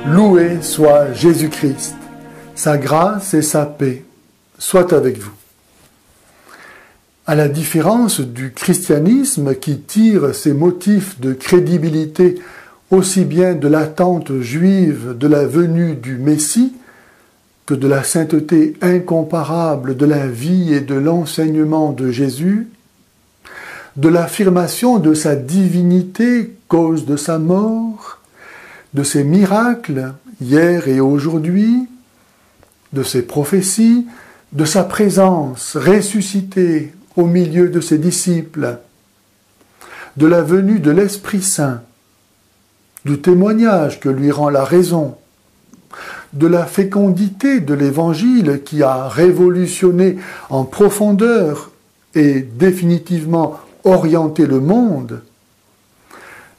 Loué soit Jésus-Christ, sa grâce et sa paix soient avec vous. À la différence du christianisme qui tire ses motifs de crédibilité aussi bien de l'attente juive de la venue du Messie que de la sainteté incomparable de la vie et de l'enseignement de Jésus, de l'affirmation de sa divinité, cause de sa mort, de ses miracles, hier et aujourd'hui, de ses prophéties, de sa présence ressuscitée au milieu de ses disciples, de la venue de l'Esprit Saint, du témoignage que lui rend la raison, de la fécondité de l'Évangile qui a révolutionné en profondeur et définitivement orienté le monde,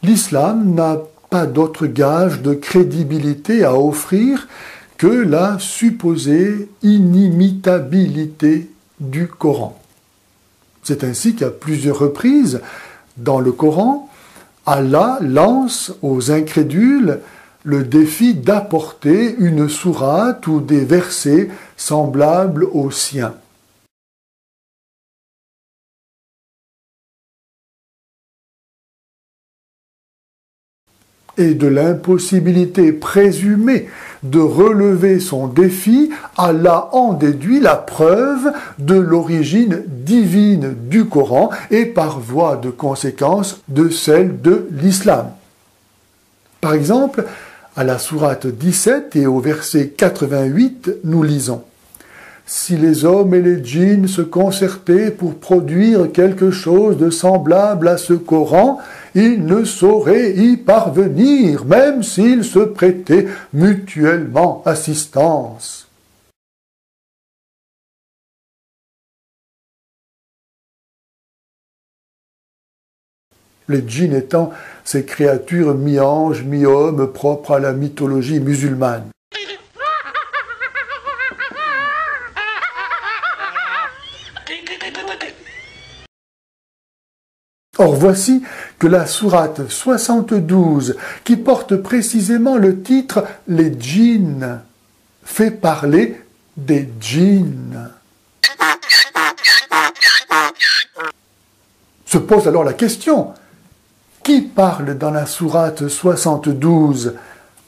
l'islam n'a pas d'autre gage de crédibilité à offrir que la supposée inimitabilité du Coran. C'est ainsi qu'à plusieurs reprises, dans le Coran, Allah lance aux incrédules le défi d'apporter une sourate ou des versets semblables aux siens. Et de l'impossibilité présumée de relever son défi, Allah en déduit la preuve de l'origine divine du Coran et par voie de conséquence de celle de l'islam. Par exemple, à la sourate 17 et au verset 88, nous lisons « Si les hommes et les djinns se concertaient pour produire quelque chose de semblable à ce Coran, ils ne sauraient y parvenir, même s'ils se prêtaient mutuellement assistance. » Les djinns étant ces créatures mi-anges, mi-hommes propres à la mythologie musulmane. Or voici que la sourate 72, qui porte précisément le titre « Les djinns », fait parler des djinns. Se pose alors la question, qui parle dans la sourate 72,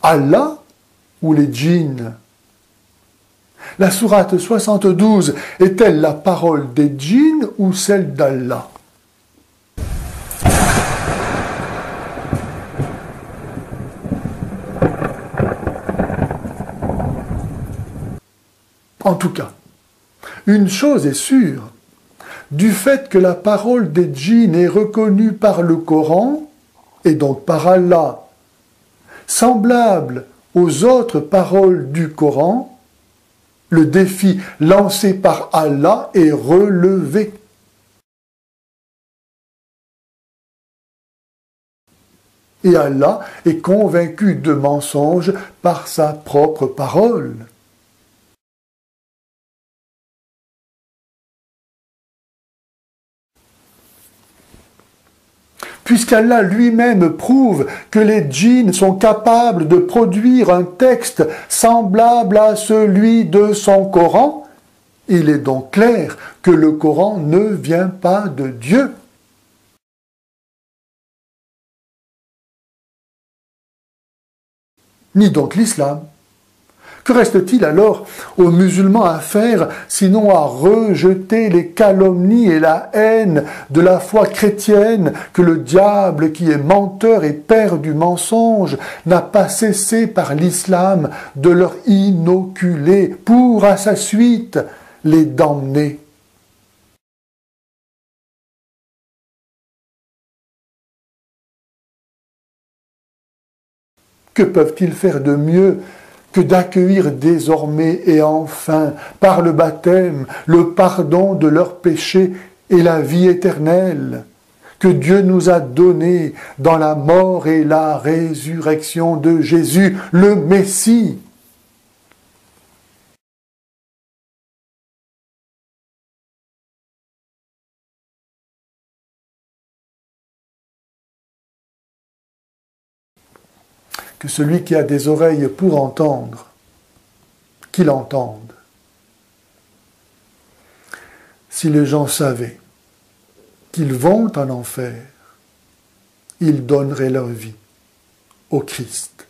Allah ou les djinns? La sourate 72 est-elle la parole des djinns ou celle d'Allah? En tout cas, une chose est sûre, du fait que la parole des djinns est reconnue par le Coran, et donc par Allah, semblable aux autres paroles du Coran, le défi lancé par Allah est relevé. Et Allah est convaincu de mensonge par sa propre parole. Puisqu'Allah lui-même prouve que les djinns sont capables de produire un texte semblable à celui de son Coran, il est donc clair que le Coran ne vient pas de Dieu. Ni donc l'islam. Que reste-t-il alors aux musulmans à faire, sinon à rejeter les calomnies et la haine de la foi chrétienne que le diable, qui est menteur et père du mensonge, n'a pas cessé par l'islam de leur inoculer pour à sa suite les damner? Que peuvent-ils faire de mieux que d'accueillir désormais et enfin, par le baptême, le pardon de leurs péchés et la vie éternelle que Dieu nous a donnée dans la mort et la résurrection de Jésus, le Messie? que celui qui a des oreilles pour entendre, qu'il entende. Si les gens savaient qu'ils vont en enfer, ils donneraient leur vie au Christ.